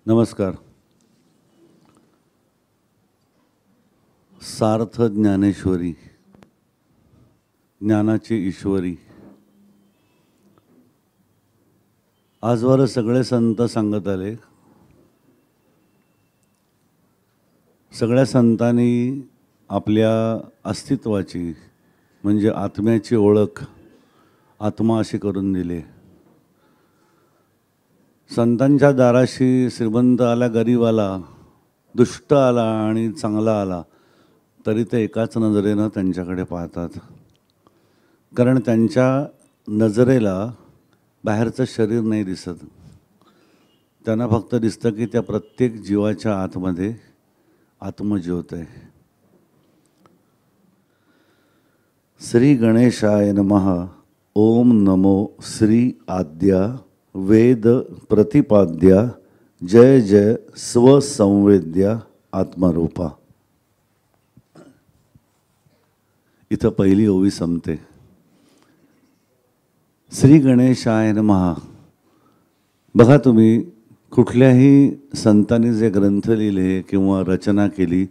नमस्कार. सार्थ ज्ञानेश्वरी, ज्ञानाची ईश्वरी. आजवर सगळे संत सांगत आले. सगळ्या संतांनी आपल्या अस्तित्वाची म्हणजे आत्म्याची ओळख आत्मा अशी करून दिली. संतांच्या दाराशी श्रीमंत आला, गरीब आला, दुष्ट आला आणि चांगला आला तरी ते एकाच नजरेनं त्यांच्याकडे पाहतात. कारण त्यांच्या नजरेला बाहेरचं शरीर नाही दिसत. त्यांना फक्त दिसतं की त्या प्रत्येक जीवाच्या आतमध्ये आत्मज्योत आहे. श्री गणेशाय नमः. ओम नमो श्री आद्या वेद प्रतिपाद्या जय जय स्वसंवेद्या आत्मरूपा. इथं पहिली ओवी संपते. श्री गणेशाय नमः. बघा, तुम्ही कुठल्याही संतांनी जे ग्रंथ लिहिले किंवा रचना केली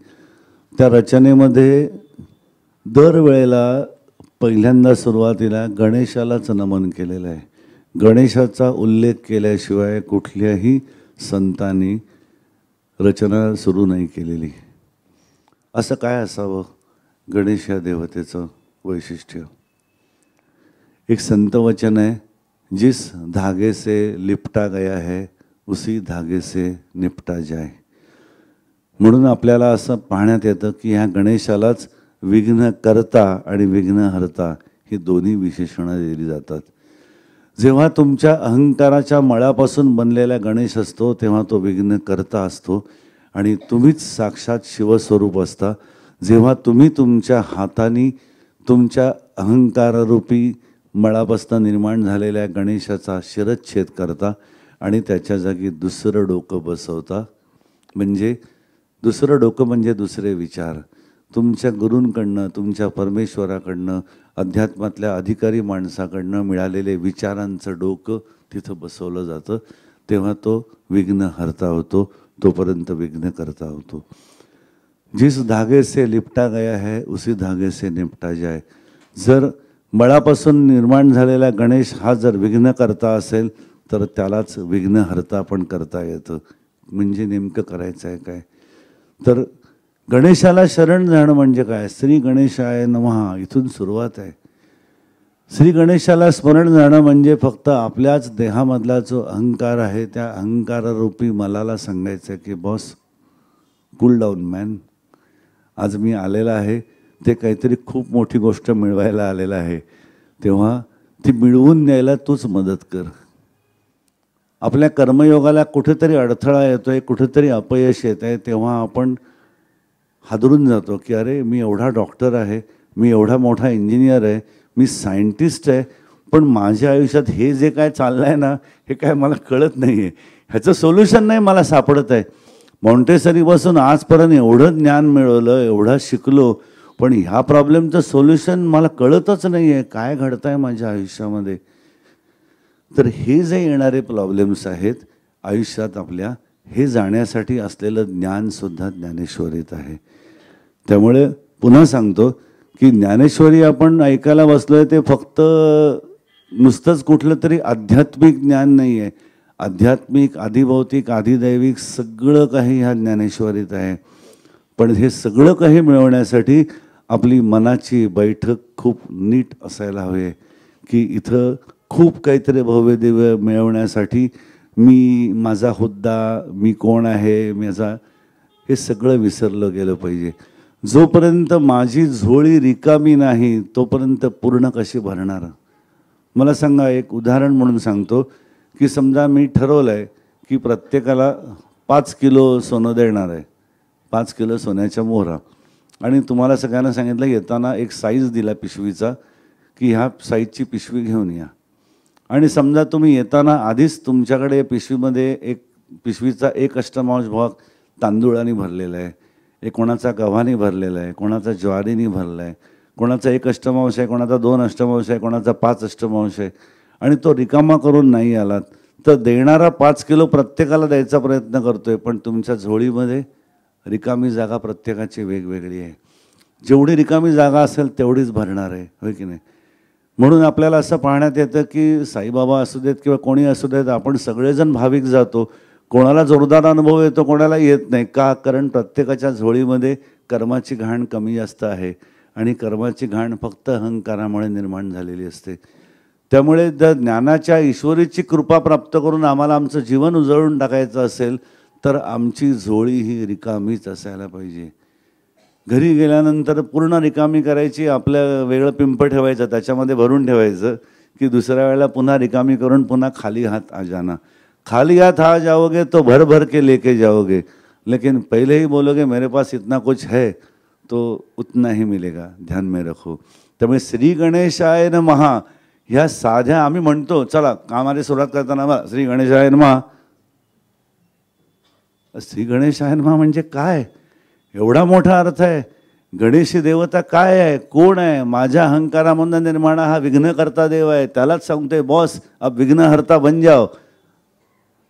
त्या रचनेमध्ये दरवेळेला पहिल्यांदा सुरुवातीला गणेशालाच नमन केलेलं आहे. गणेशाचा उल्लेख केल्याशिवाय कुठल्याही संतांनी रचना सुरू नाही केलेली. असं काय असावं गणेश या देवतेचं वैशिष्ट्य? एक संत वचन आहे, जिस धागे से लिपटा गया है उसी धागे से निपटा जाए. म्हणून आपल्याला असं पाहण्यात येतं की ह्या गणेशालाच विघ्नकर्ता आणि विघ्नहर्ता ही दोन्ही विशेषणं दिली जातात. जेव्हा तुमच्या अहंकाराच्या मळापासून बनलेला गणेश असतो तेव्हा तो विघ्नकर्ता असतो आणि तुम्हीच साक्षात शिवस्वरूप असता. जेव्हा तुम्ही तुमच्या हाताने तुमच्या अहंकाररूपी मळापासून निर्माण झालेल्या गणेशाचा शिरच्छेद करता आणि त्याच्या जागी दुसरं डोकं बसवता, म्हणजे दुसरं डोकं म्हणजे दुसरे विचार. तुमच्या गुरूंकडनं, तुमच्या परमेश्वराकडनं, अध्यात्मातल्या अधिकारी माणसाकडनं मिळालेले विचारांचं डोकं तिथं बसवलं जातं. तेव्हा तो विघ्नहर्ता होतो, तोपर्यंत विघ्नकर्ता होतो. जिस धागे से लिपटा गया है उसी धागे से निपटा जाए. जर मळापासून निर्माण झालेला गणेश हा जर विघ्नकर्ता असेल तर त्यालाच विघ्नहर्ता पण करता येतं. म्हणजे नेमकं करायचं आहे काय? तर गणेशाला शरण जाणं म्हणजे काय? श्री गणेशाय नमः इथून सुरुवात आहे. श्री गणेशाला स्मरण जाणं म्हणजे फक्त आपल्याच देहामधला जो अहंकार आहे त्या अहंकारारूपी मलाला सांगायचं आहे की बॉस, कूल डाऊन मॅन. आज मी आलेला आहे ते काहीतरी खूप मोठी गोष्ट मिळवायला आलेलं आहे, तेव्हा ती मिळवून न्यायला तूच मदत कर. आपल्या कर्मयोगाला कुठेतरी अडथळा येतो आहे, कुठेतरी अपयश येत आहे, तेव्हा आपण हादरून जातो की अरे मी एवढा डॉक्टर आहे, मी एवढा मोठा इंजिनियर आहे, मी सायंटिस्ट आहे, पण माझ्या आयुष्यात हे जे काय चाललं आहे ना हे काय मला कळत नाही आहे, ह्याचं सोल्युशन नाही मला सापडत आहे. मॉन्टेसरीपासून आजपर्यंत एवढं ज्ञान मिळवलं, एवढं शिकलो, पण ह्या प्रॉब्लेमचं सोल्युशन मला कळतच नाही आहे. काय घडतं आहे माझ्या आयुष्यामध्ये? तर हे जे येणारे प्रॉब्लेम्स आहेत आयुष्यात आपल्या, हे जाण्यासाठी असलेलं ज्ञानसुद्धा ज्ञानेश्वरीत आहे. त्यामुळे पुन्हा सांगतो की ज्ञानेश्वरी आपण ऐकायला बसलो आहे ते फक्त नुसतंच कुठलं तरी आध्यात्मिक ज्ञान नाही आहे. आध्यात्मिक, आधिभौतिक, आधिदैविक सगळं काही ह्या ज्ञानेश्वरीत आहे. पण हे सगळं काही मिळवण्यासाठी आपली मनाची बैठक खूप नीट असायला हवी की इथं खूप काहीतरी भव्य दिव्य मिळवण्यासाठी मी, माझा हुद्दा, मी कोण आहे, माझा, हे सगळं विसरलं गेलं पाहिजे. जोपर्यंत माझी झोळी रिकामी नाही तोपर्यंत पूर्ण कशी भरणार. मला सांगा, एक उदाहरण म्हणून सांगतो की समजा मी ठरवलं आहे की प्रत्येकाला 5 किलो सोनं देणार आहे, 5 किलो सोन्याच्या मोहरा, आणि तुम्हाला सगळ्यांना सांगितलं येताना एक साईज दिला पिशवीचा की ह्या साईजची पिशवी घेऊन या. आणि समजा तुम्ही येताना आधीच तुमच्याकडे पिशवीमध्ये एक पिशवीचा 1 अष्टमांश भाग तांदूळाने भरलेला आहे, एक कोणाचा गव्हाने भरलेला आहे, कोणाचा ज्वारीने भरला आहे, कोणाचा 1 अष्टमांश आहे, कोणाचा 2 अष्टमांश आहे, कोणाचा 5 अष्टमांश आहे, आणि तो रिकामा करून नाही आलात तर देणारा 5 किलो प्रत्येकाला द्यायचा प्रयत्न करतोय, पण तुमच्या झोळीमध्ये रिकामी जागा प्रत्येकाची वेगवेगळी आहे. जेवढी रिकामी जागा असेल तेवढीच भरणार आहे, होय की नाही. म्हणून आपल्याला असं पाहण्यात येतं की साईबाबा असू देत किंवा कोणी असू देत, आपण सगळेजण भाविक जातो. कोणाला जोरदार अनुभव येतो, कोणाला येत नाही. का? कारण प्रत्येकाच्या झोळीमध्ये कर्माची घाण कमी जास्त आहे, आणि कर्माची घाण फक्त अहंकारामुळे निर्माण झालेली असते. त्यामुळे जर ज्ञानाच्या ईश्वरीची कृपा प्राप्त करून आम्हाला आमचं जीवन उजळून टाकायचं असेल तर आमची झोळी ही रिकामीच असायला पाहिजे. घरी गेल्यानंतर पूर्ण रिकामी करायची, आपलं वेगळं पिंप ठेवायचं, त्याच्यामध्ये भरून ठेवायचं की दुसऱ्या वेळेला पुन्हा रिकामी करून पुन्हा खाली हाथ आ जाना. खाली हाथ आ जाओगे तो भर भर के लेके जाओगे, लेकिन पहले ही बोलोगे मेरे पास इतना कुछ है तो उतना ही मिलेगा, ध्यान में रखो. त्यामुळे श्री गणेशाय नमः ह्या साध्या आम्ही म्हणतो, चला कामाला सुरुवात करताना श्री गणेशाय नमः. श्री गणेशाय नमः म्हणजे काय? एवढा मोठा अर्थ आहे. गणेश देवता काय आहे, कोण आहे? माझ्या अहंकारामधून निर्माण हा विघ्नकर्ता देव आहे. त्यालाच सांगतोय बॉस अब विघ्नहर्ता बन जाओ.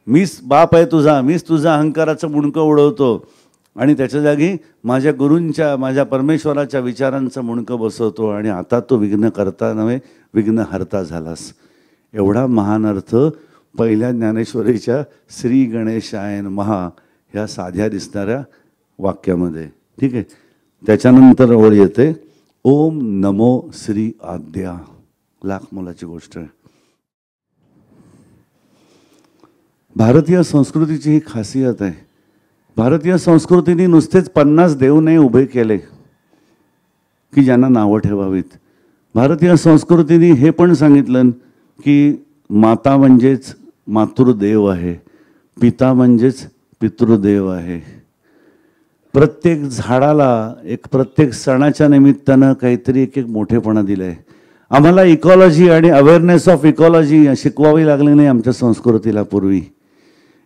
मीच बाप आहे तुझा, मीच तुझा अहंकाराचं मुंडकं उडवतो आणि त्याच्या जागी माझ्या गुरूंच्या, माझ्या परमेश्वराच्या विचारांचं मुंडकं बसवतो, आणि आता तो विघ्नकर्ता नव्हे विघ्नहर्ता झालास. एवढा महान अर्थ पहिल्या ज्ञानेश्वरीच्या श्री गणेशाय नमः ह्या साध्या दिसणाऱ्या वाक्यामध्ये. ठीक आहे. त्याच्यानंतर ओळ येते ओम नमो श्री आद्या. लाख मोलाची गोष्ट आहे. भारतीय संस्कृतीची ही खासियत आहे. भारतीय संस्कृतीने नुसतेच 50 देव नाही उभे केले की ज्यांना नावं ठेवावीत. भारतीय संस्कृतीने हे पण सांगितलं की माता म्हणजेच मातृदेव आहे, पिता म्हणजेच पितृदेव आहे. प्रत्येक झाडाला एक प्रत्येक सणाच्या निमित्तानं काहीतरी एक एक मोठेपणा दिलं आहे. आम्हाला इकॉलॉजी आणि अवेअरनेस ऑफ इकॉलॉजी शिकवावी लागली नाही आमच्या संस्कृतीला. पूर्वी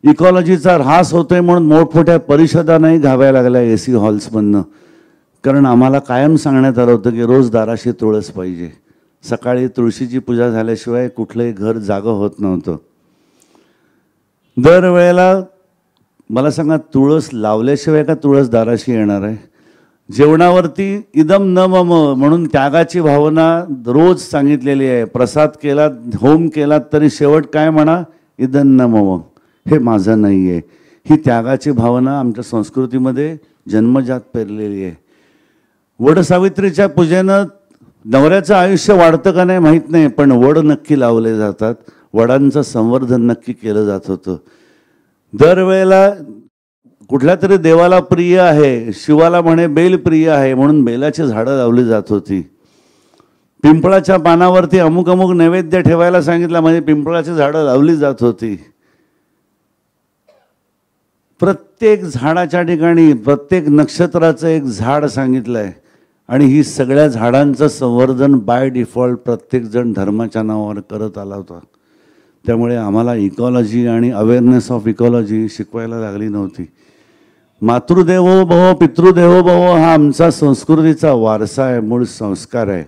इकॉलॉजीचा ऱ्हास होतोय म्हणून मोठमोठ्या परिषदा नाही घ्याव्या लागल्या AC हॉल्समधनं. कारण आम्हाला कायम सांगण्यात आलं होतं की रोज दाराशी तुळस पाहिजे. सकाळी तुळशीची पूजा झाल्याशिवाय कुठलंही घर जागं होत नव्हतं. दरवेळेला मला सांगा, तुळस लावल्याशिवाय का तुळस दाराशी येणार आहे? जेवणावरती इदम न मम म्हणून त्यागाची भावना रोज सांगितलेली आहे. प्रसाद केला, होम केला तरी शेवट काय म्हणा, इदम न मम, हे माझं नाही आहे. ही त्यागाची भावना आमच्या संस्कृतीमध्ये जन्मजात पेरलेली आहे. वडसावित्रीच्या पूजेनं नवऱ्याचं आयुष्य वाढतं का नाही माहीत नाही, पण वड नक्की लावले जातात. वडांचं संवर्धन नक्की केलं जात होतं. दरवेळेला कुठल्या तरी देवाला प्रिय आहे, शिवाला म्हणे बेल प्रिय आहे म्हणून बेलाची झाडं लावली जात होती. पिंपळाच्या पानावरती अमुक अमुक नैवेद्य ठेवायला सांगितलं म्हणजे पिंपळाची झाडं लावली जात होती. प्रत्येक झाडाच्या ठिकाणी प्रत्येक नक्षत्राचं एक झाड सांगितलं आहे, आणि ही सगळ्या झाडांचं संवर्धन बाय डिफॉल्ट प्रत्येकजण धर्माच्या नावावर करत आला होता. त्यामुळे आम्हाला इकॉलॉजी आणि अवेअरनेस ऑफ इकॉलॉजी शिकवायला लागली नव्हती. मातृदेवो भव पितृदेवो भव हा आमचा संस्कृतीचा वारसा आहे, मूळ संस्कार आहे.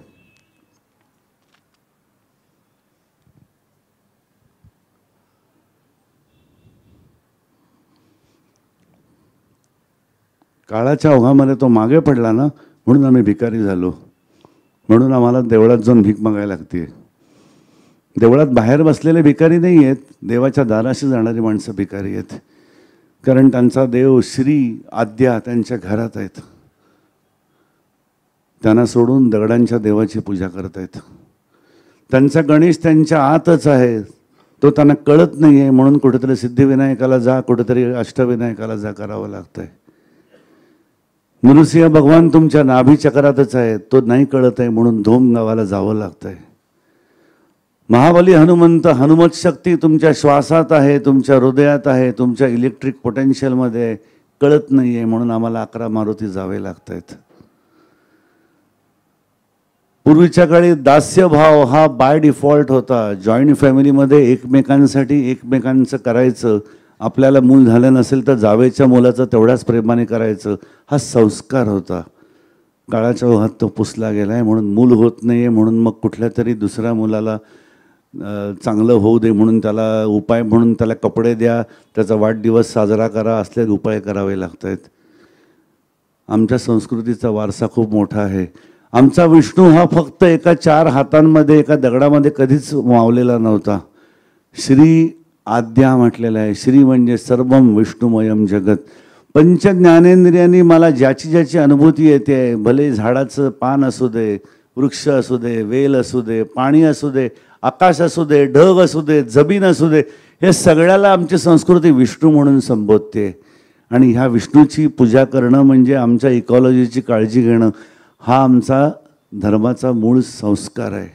काळाच्या ओघामध्ये तो मागे पडला ना, म्हणून आम्ही भिकारी झालो. म्हणून आम्हाला देवळात जाऊन भीक मागायला लागते. देवळात बाहेर बसलेले भिकारी नाही आहेत, देवाच्या दाराशी जाणारी माणसं भिकारी आहेत. कारण त्यांचा देव श्री आद्या त्यांच्या घरात आहेत. त्यांना सोडून दगडांच्या देवाची पूजा करत आहेत. त्यांचा गणेश त्यांच्या आतच आहे. तो त्यांना कळत नाही आहे, म्हणून कुठेतरी सिद्धिविनायकाला जा, कुठेतरी अष्टविनायकाला जा करावं लागतंय. नृसिंह भगवान तुमच्या नाभी चक्रातच आहे, तो नाही कळत आहे म्हणून धोम गावाला जावं लागतंय. महाबली हनुमंत, हनुमत शक्ती तुमच्या श्वासात आहे, तुमच्या हृदयात आहे, तुमच्या इलेक्ट्रिक पोटेन्शियलमध्ये आहे, कळत नाही आहे म्हणून आम्हाला 11 मारुती जावे लागत आहेत. पूर्वीच्या काळी दास्यभाव हा बाय डिफॉल्ट होता. जॉईंट फॅमिलीमध्ये एकमेकांसाठी एकमेकांचं करायचं. आपल्याला मूल झालं नसेल तर जावेच्या मुलाचं तेवढ्याच प्रेमाने करायचं, हा संस्कार होता. काळाच्या ओघात तो पुसला गेला आहे, म्हणून मूल होत नाही आहे म्हणून मग कुठल्या तरी दुसऱ्या मुलाला चांगलं होऊ दे म्हणून त्याला उपाय म्हणून त्याला कपडे द्या, त्याचा वाढदिवस साजरा करा, असले उपाय करावे लागत आहेत. आमच्या संस्कृतीचा वारसा खूप मोठा आहे. आमचा विष्णू हा फक्त एका 4 हातांमध्ये एका दगडामध्ये कधीच मावलेला नव्हता. श्री आद्या म्हटलेलं आहे. श्री म्हणजे सर्वम विष्णुमयम जगत. पंच ज्ञानेंद्रियांनी मला ज्याची ज्याची अनुभूती येते, भले झाडाचं पान असू दे, वृक्ष असू दे, वेल असू दे, पाणी असू दे, आकाश असू दे, ढग असू दे, जमीन असू दे, हे सगळ्याला आमची संस्कृती विष्णू म्हणून संबोधते. आणि ह्या विष्णूची पूजा करणं म्हणजे आमच्या इकॉलॉजीची काळजी घेणं, हा आमचा धर्माचा मूळ संस्कार आहे.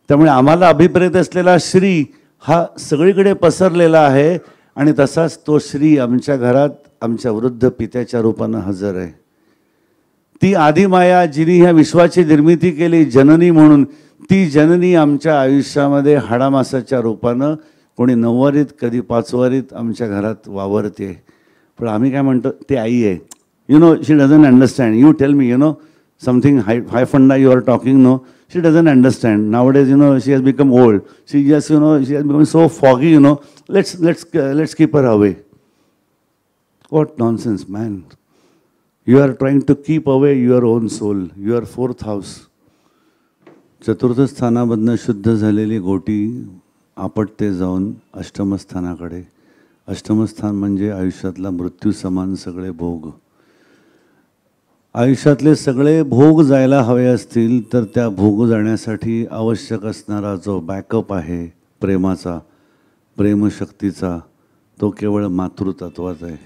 त्यामुळे आम्हाला अभिप्रेत असलेला श्री हा सगळीकडे पसरलेला आहे आणि तसाच तो श्री आमच्या घरात आमच्या वृद्ध पित्याच्या रूपानं हजर आहे. ती आदिमाया जिने ह्या विश्वाची निर्मिती केली जननी म्हणून, ती जननी आमच्या आयुष्यामध्ये हाडामासाच्या रूपानं कोणी 9वारीत कधी 5वारीत आमच्या घरात वावरते. पण आम्ही काय म्हणतो, ते आई आहे. You know, she doesn't understand. You tell me, you know, something high funda you are talking, no, she doesn't understand. Nowadays, you know, she has become old. She just, you know, she has become so foggy, you know. Let's keep her away. What nonsense, man. You are trying to keep away your own soul, your 4th house. चतुर्थ स्थानामधनं शुद्ध झालेली गोटी आपटते जाऊन अष्टम स्थानाकडे. अष्टम स्थान म्हणजे आयुष्यातला मृत्यू समान सगळे भोग. आयुष्यातले सगळे भोग जायला हवे असतील तर त्या भोग जाण्यासाठी आवश्यक असणारा जो बॅकअप आहे प्रेमाचा, प्रेमशक्तीचा, तो केवळ मातृतत्वाचा आहे.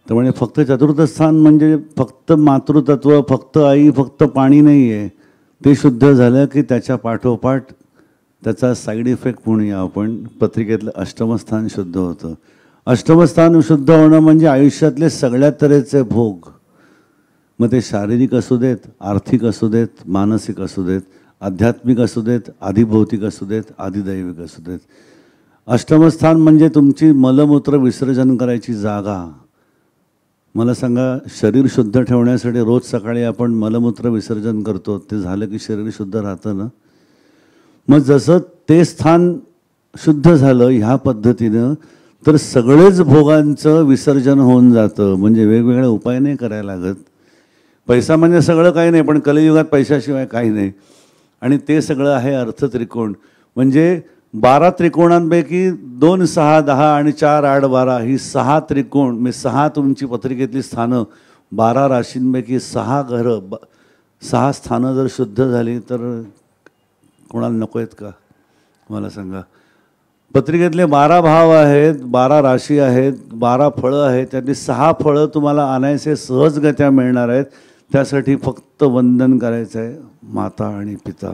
त्यामुळे फक्त चतुर्थ स्थान म्हणजे फक्त मातृतत्व, फक्त आई, फक्त पाणी नाही आहे. ते शुद्ध झालं की त्याच्या पाठोपाठ त्याचा साईड इफेक्ट म्हणूया आपण, पत्रिकेतलं अष्टमस्थान शुद्ध होतं. अष्टमस्थान शुद्ध होणं म्हणजे आयुष्यातले सगळ्या तऱ्हेचे भोग, मग ते शारीरिक असू देत, आर्थिक असू देत, मानसिक असू देत, आध्यात्मिक असू देत, आधिभौतिक असू देत, आधिदैविक असू देत. अष्टमस्थान म्हणजे तुमची मलमूत्र विसर्जन करायची जागा. मला सांगा, शरीर शुद्ध ठेवण्यासाठी रोज सकाळी आपण मलमूत्र विसर्जन करतो, ते झालं की शरीर शुद्ध राहतं ना. मग जसं ते स्थान शुद्ध झालं ह्या पद्धतीनं तर सगळेच भोगांचं विसर्जन होऊन जातं. म्हणजे वेगवेगळे उपाय नाही करायला लागत. पैसा म्हणजे सगळं काही नाही, पण कलियुगात पैशाशिवाय काही नाही. आणि ते सगळं आहे अर्थत्रिकोण. म्हणजे 12 त्रिकोणांपैकी 2, 6, 10 आणि 4, 8, 12 ही 6 त्रिकोण, म्हणजे 6 तुमची पत्रिकेतली स्थानं, 12 राशींपैकी 6 घरं, 6 स्थानं जर शुद्ध झाली तर कोणाला नको आहेत का मला सांगा. पत्रिकेतले 12 भाव आहेत, 12 राशी आहेत, 12 फळं आहेत, त्यातली 6 फळं तुम्हाला आणायचे सहजगत्या मिळणार आहेत. त्यासाठी फक्त वंदन करायचं आहे माता आणि पिता.